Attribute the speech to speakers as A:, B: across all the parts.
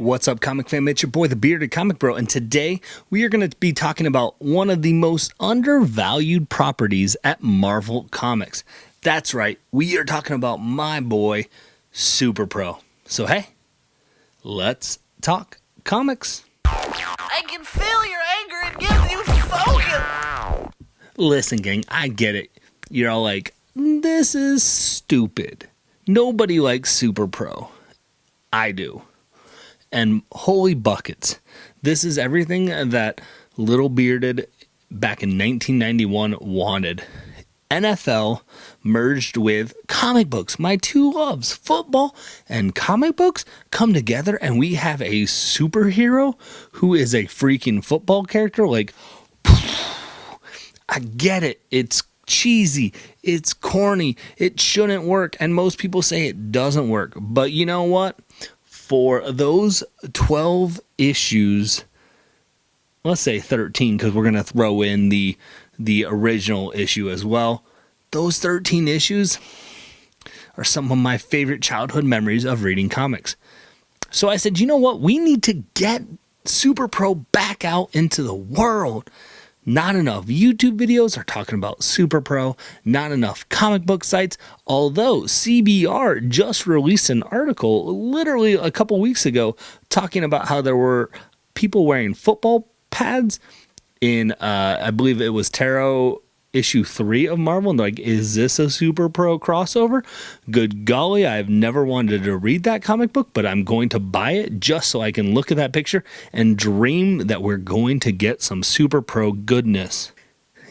A: What's up, comic fam? It's your boy, the Bearded Comic Bro, and today we are going to be talking about one of the most undervalued properties at Marvel Comics. That's right, we are talking about my boy, SuperPro. So hey, let's talk comics.
B: I can feel your anger. It gives you focus.
A: Listen, gang, I get it. You're all like, this is stupid. Nobody likes SuperPro. I do. And holy buckets, this is everything that Little Bearded back in 1991 wanted. NFL merged with comic books. My two loves, football and comic books, come together, and we have a superhero who is a freaking football character. Like, I get it. It's cheesy. It's corny. It shouldn't work. And most people say it doesn't work. But you know what? For those 12 issues, let's say 13, because we're going to throw in the original issue as well. Those 13 issues are some of my favorite childhood memories of reading comics. So I said, you know what? We need to get SuperPro back out into the world. Not enough YouTube videos are talking about SuperPro, not enough comic book sites, although CBR just released an article literally a couple weeks ago talking about how there were people wearing football pads in, I believe it was Tarot issue 3 of Marvel, and they're like, is this a SuperPro crossover? Good golly, I've never wanted to read that comic book, but I'm going to buy it just so I can look at that picture and dream that we're going to get some SuperPro goodness.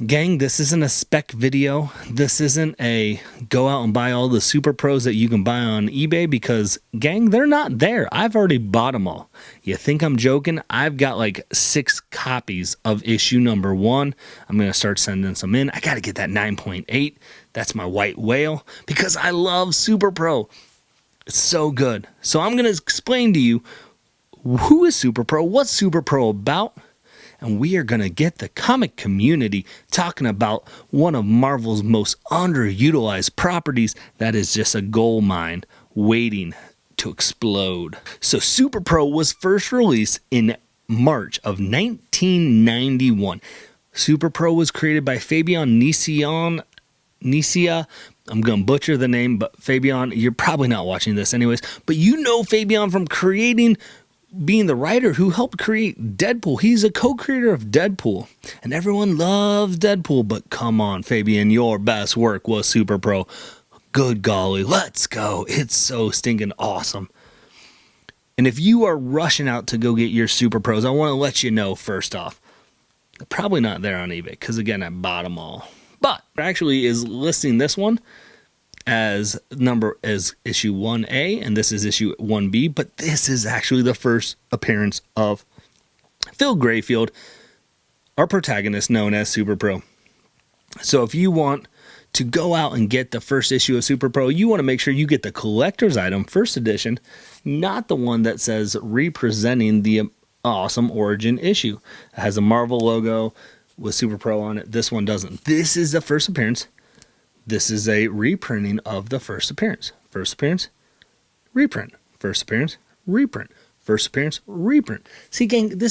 A: Gang, this isn't a spec video. This isn't a go out and buy all the SuperPros that you can buy on eBay because, gang, they're not there. I've already bought them all. You think I'm joking? I've got like 6 copies of issue number 1. I'm going to start sending some in. I got to get that 9.8. That's my white whale because I love SuperPro. It's so good. So I'm going to explain to you who is SuperPro, what's SuperPro about, and we are going to get the comic community talking about one of Marvel's most underutilized properties that is just a gold mine waiting to explode. So SuperPro was first released in March of 1991. SuperPro was created by Fabian Nician. I'm going to butcher the name, but Fabian, you're probably not watching this anyways, but you know Fabian from being the writer who helped create Deadpool. He's a co-creator of Deadpool, and everyone loves Deadpool, but come on, Fabian, your best work was SuperPro. Good golly, let's go. It's so stinking awesome. And if you are rushing out to go get your SuperPros, I want to let you know first off, they're probably not there on eBay, because again, I bought them all. But it actually is listing this one as issue 1A, and this is issue 1B, but this is actually the first appearance of Phil Grayfield, our protagonist known as SuperPro. So if you want to go out and get the first issue of SuperPro, you want to make sure you get the collector's item, first edition, not the one that says representing the awesome origin issue. It has a Marvel logo with SuperPro on it. This one doesn't. This is the first appearance. This is a reprinting of the first appearance. First appearance, reprint. First appearance, reprint. First appearance, reprint. See, gang,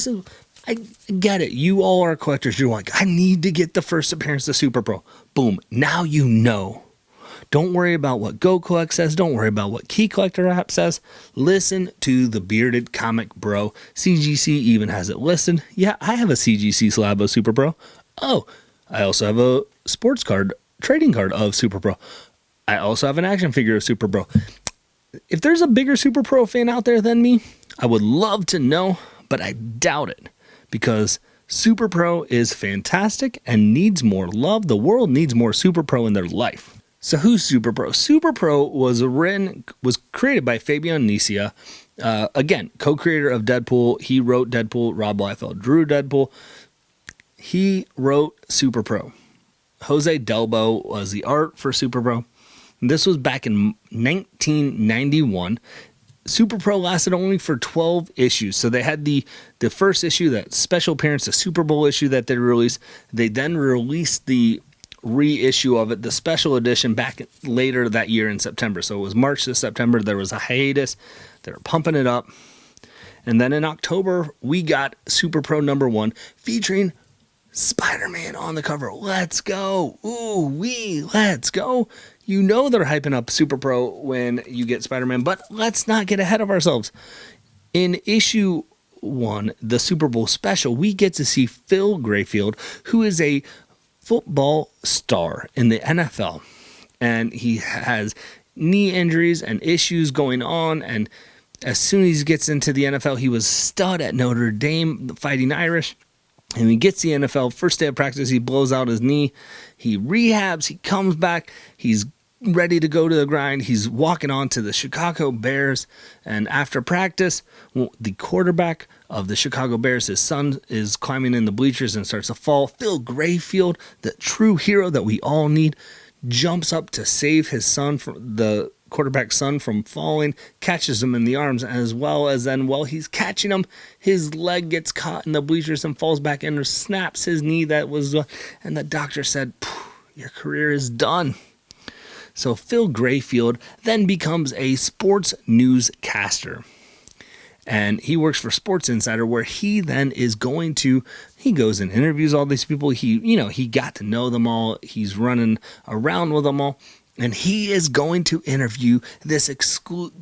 A: I get it. You all are collectors. You're like, I need to get the first appearance of SuperPro. Boom. Now you know. Don't worry about what Go Collect says. Don't worry about what Key Collector app says. Listen to the Bearded Comic Bro. CGC even has it listed. Yeah, I have a CGC slab of SuperPro. Oh, I also have a sports card trading card of SuperPro. I also have an action figure of SuperPro. If there's a bigger SuperPro fan out there than me, I would love to know, but I doubt it because SuperPro is fantastic and needs more love. The world needs more SuperPro in their life. So who's SuperPro? SuperPro was created by Fabian Nician. Again, co-creator of Deadpool. He wrote Deadpool. Rob Liefeld drew Deadpool. He wrote SuperPro. Jose Delbo was the art for SuperPro. This was back in 1991. SuperPro lasted only for 12 issues. So they had the first issue, that special appearance, the Super Bowl issue that they released. They then released the reissue of it, the special edition, back later that year in September. So it was March to September. There was a hiatus. They were pumping it up. And then in October, we got SuperPro #1 featuring Spider-Man on the cover. Let's go. Ooh, let's go. You know they're hyping up SuperPro when you get Spider-Man, but let's not get ahead of ourselves. In issue 1, the Super Bowl special, we get to see Phil Grayfield, who is a football star in the NFL. And he has knee injuries and issues going on, and as soon as he gets into the NFL, he was stud at Notre Dame, the Fighting Irish. And he gets the NFL, first day of practice, he blows out his knee. He rehabs, he comes back, he's ready to go to the grind. He's walking on to the Chicago Bears. And after practice, the quarterback of the Chicago Bears, his son, is climbing in the bleachers and starts to fall. Phil Grayfield, the true hero that we all need, jumps up to save his son, from the quarterback's son, from falling, catches him in the arms, as well as then while he's catching him, his leg gets caught in the bleachers and falls back and snaps his knee. And the doctor said, your career is done. So Phil Grayfield then becomes a sports newscaster. And he works for Sports Insider, where he then is he goes and interviews all these people. He got to know them all. He's running around with them all. And he is going to interview this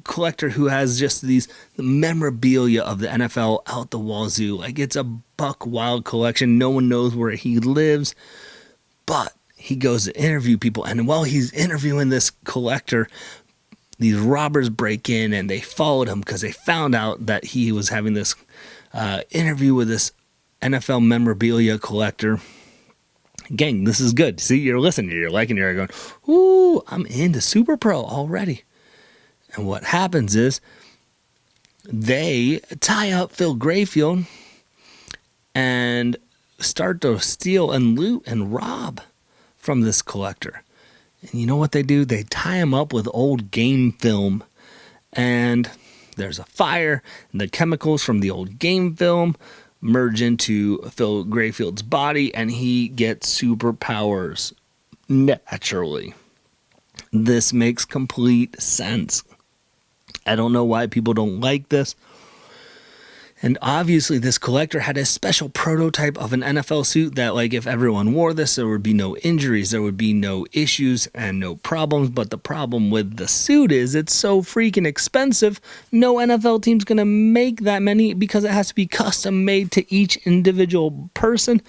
A: collector who has just these memorabilia of the NFL out the wazoo. Like, it's a buck wild collection. No one knows where he lives. But he goes to interview people. And while he's interviewing this collector, these robbers break in and they followed him because they found out that he was having this interview with this NFL memorabilia collector. Gang, this is good. See, you're listening, you're liking it, you're going, ooh, I'm into SuperPro already. And what happens is they tie up Phil Grayfield and start to steal and loot and rob from this collector. And you know what they do? They tie him up with old game film, and there's a fire, and the chemicals from the old game film merge into Phil Grayfield's body, and he gets superpowers naturally. This makes complete sense. I don't know why people don't like this. And obviously this collector had a special prototype of an NFL suit that, like, if everyone wore this, there would be no injuries, there would be no issues and no problems. But the problem with the suit is it's so freaking expensive. No NFL team's going to make that many because it has to be custom made to each individual person.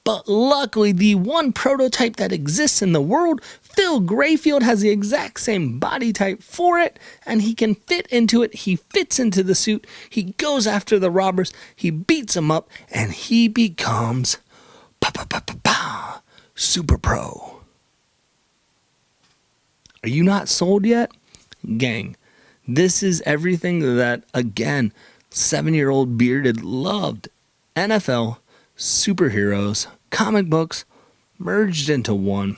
A: But luckily, the one prototype that exists in the world, Phil Grayfield, has the exact same body type for it, and he can fit into it. He fits into the suit. He goes after the robbers. He beats them up, and he becomes SuperPro. Are you not sold yet? Gang, this is everything that, again, 7-year-old bearded loved. NFL, superheroes, comic books, merged into one.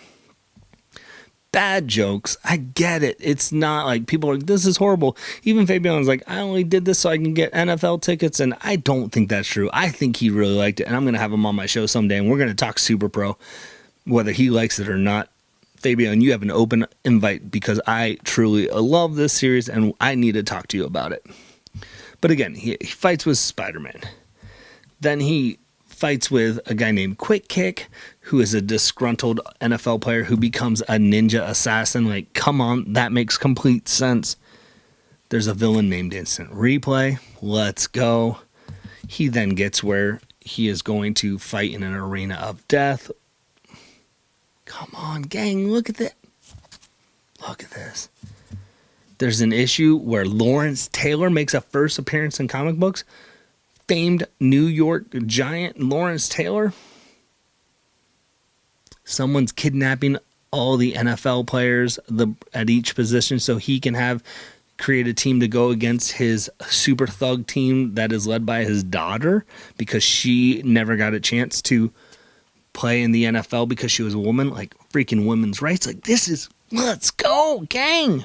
A: Bad jokes, I get it. It's not like people are like, this is horrible. Even Fabian's like, I only did this so I can get NFL tickets, and I don't think that's true. I think he really liked it, and I'm going to have him on my show someday, and we're going to talk SuperPro, whether he likes it or not. Fabian, you have an open invite because I truly love this series, and I need to talk to you about it. But again, he fights with Spider-Man. Then he fights with a guy named Quick Kick, who is a disgruntled NFL player who becomes a ninja assassin. Like, come on, that makes complete sense. There's a villain named Instant Replay. Let's go. He then gets where he is going to fight in an arena of death. Come on, gang, look at that. Look at this. There's an issue where Lawrence Taylor makes a first appearance in comic books. Famed New York Giant Lawrence Taylor. Someone's kidnapping all the NFL players at each position so he can create a team to go against his super thug team that is led by his daughter, because she never got a chance to play in the NFL because she was a woman. Like, freaking women's rights. Like, let's go, gang.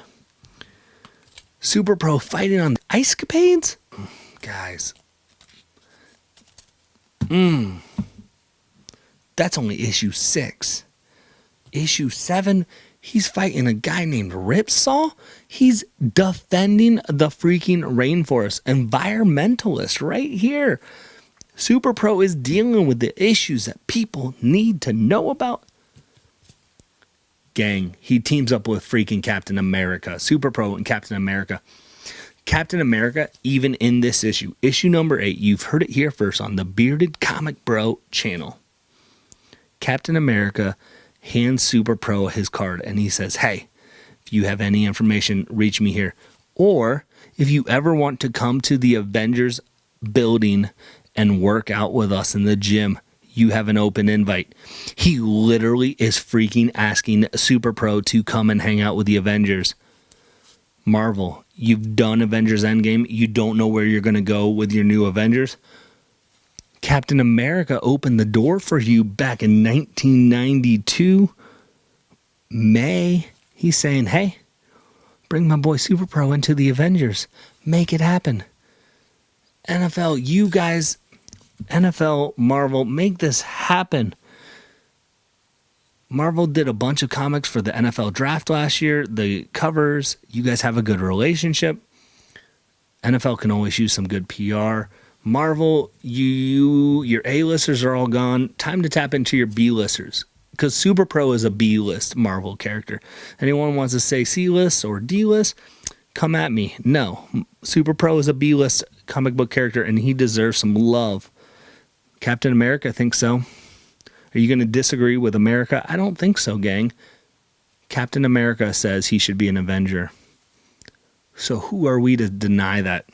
A: SuperPro fighting on the ice capades? Guys. That's only issue 6. Issue 7, He's fighting a guy named Ripsaw. He's defending the freaking rainforest. Environmentalist right here. SuperPro is dealing with the issues that people need to know about. Gang, he teams up with freaking Captain America. SuperPro and Captain America. Captain America, even in this issue, issue number 8, you've heard it here first on the Bearded Comic Bro channel. Captain America hands SuperPro his card and he says, hey, if you have any information, reach me here. Or if you ever want to come to the Avengers building and work out with us in the gym, you have an open invite. He literally is freaking asking SuperPro to come and hang out with the Avengers. Marvel, you've done Avengers Endgame. You don't know where you're going to go with your new Avengers. Captain America opened the door for you back in 1992. May. He's saying, hey, bring my boy SuperPro into the Avengers. Make it happen. NFL, you guys, NFL, Marvel, make this happen. Marvel did a bunch of comics for the NFL draft last year. The covers, you guys have a good relationship. NFL can always use some good PR. Marvel, your A-listers are all gone. Time to tap into your B-listers. Because SuperPro is a B-list Marvel character. Anyone wants to say C-list or D-list, come at me. No, SuperPro is a B-list comic book character, and he deserves some love. Captain America thinks so. Are you going to disagree with America? I don't think so, gang. Captain America says he should be an Avenger. So who are we to deny that?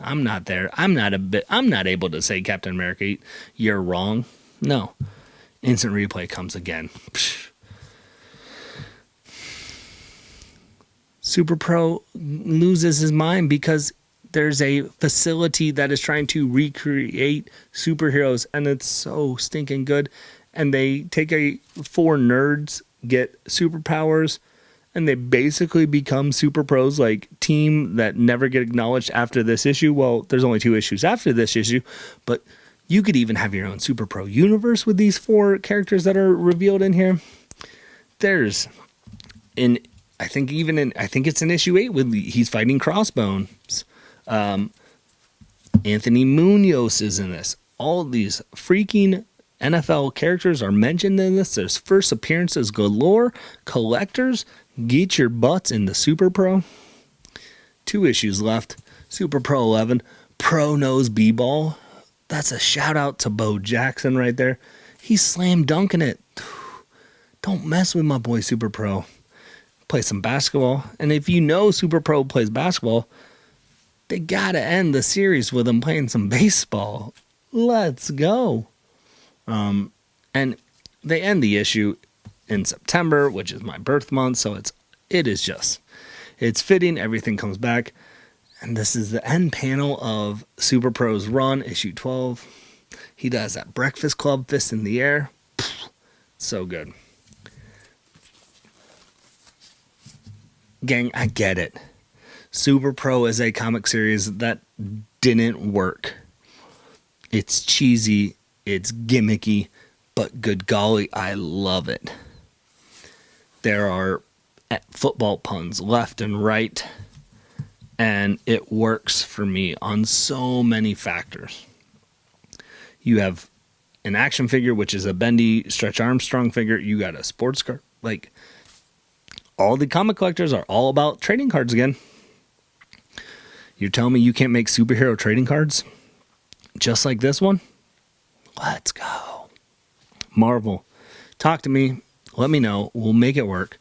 A: I'm not there. I'm not able to say, Captain America, you're wrong. No. Instant replay comes again. Psh. SuperPro loses his mind because there's a facility that is trying to recreate superheroes, and it's so stinking good. And they take 4 nerds, get superpowers, and they basically become SuperPros, like team that never get acknowledged after this issue. Well, there's only 2 issues after this issue, but you could even have your own SuperPro universe with these 4 characters that are revealed in here. There's I think it's in issue 8 with he's fighting Crossbones. Anthony Munoz is in this. All these freaking NFL characters are mentioned in this. There's first appearances galore. Collectors, get your butts in the SuperPro. 2 issues left. SuperPro 11. Pro knows B-ball. That's a shout out to Bo Jackson right there. He's slam dunking it. Don't mess with my boy SuperPro. Play some basketball. And if you know SuperPro plays basketball, they gotta end the series with him playing some baseball. Let's go. And they end the issue in September, which is my birth month, so it's fitting. Everything comes back. And this is the end panel of SuperPro's run, issue 12. He does that Breakfast Club fist in the air. So good. Gang, I get it. SuperPro is a comic series that didn't work. It's cheesy, it's gimmicky, but good golly, I love it. There are football puns left and right, and it works for me on so many factors. You have an action figure, which is a bendy Stretch Armstrong figure. You got a sports car. Like, all the comic collectors are all about trading cards again. You're telling me you can't make superhero trading cards just like this one? Let's go. Marvel, talk to me. Let me know. We'll make it work.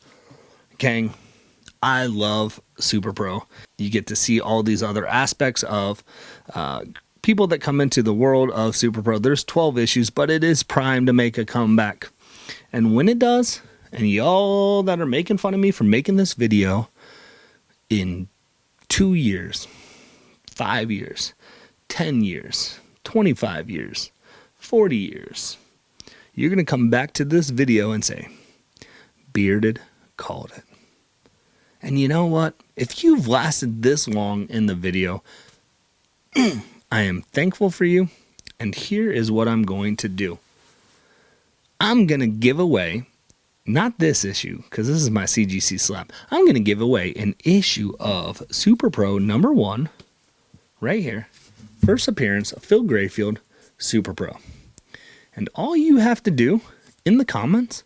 A: Gang, I love SuperPro. You get to see all these other aspects of people that come into the world of SuperPro. There's 12 issues, but it is primed to make a comeback. And when it does, and y'all that are making fun of me for making this video in 2 years, 5 years, 10 years, 25 years, 40 years, you're going to come back to this video and say, Bearded called it. And you know what? If you've lasted this long in the video, I am thankful for you. And here is what I'm going to do. I'm going to give away not this issue, because this is my CGC slap. I'm going to give away an issue of SuperPro number 1, right here. First appearance of Phil Grayfield, SuperPro. And all you have to do in the comments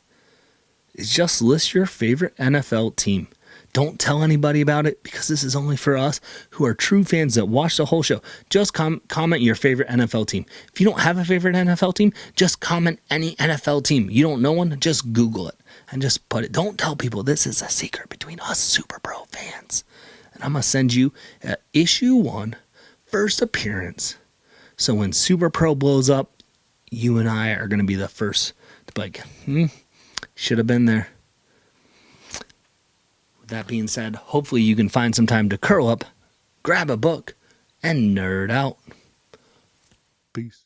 A: is just list your favorite NFL team. Don't tell anybody about it, because this is only for us who are true fans that watch the whole show. Just comment your favorite NFL team. If you don't have a favorite NFL team, just comment any NFL team. You don't know one, just Google it and just put it. Don't tell people. This is a secret between us Super Pro fans. And I'm going to send you issue 1, first appearance. So when Super Pro blows up, you and I are going to be the first to be like, should have been there. With that being said, hopefully you can find some time to curl up, grab a book, and nerd out. Peace.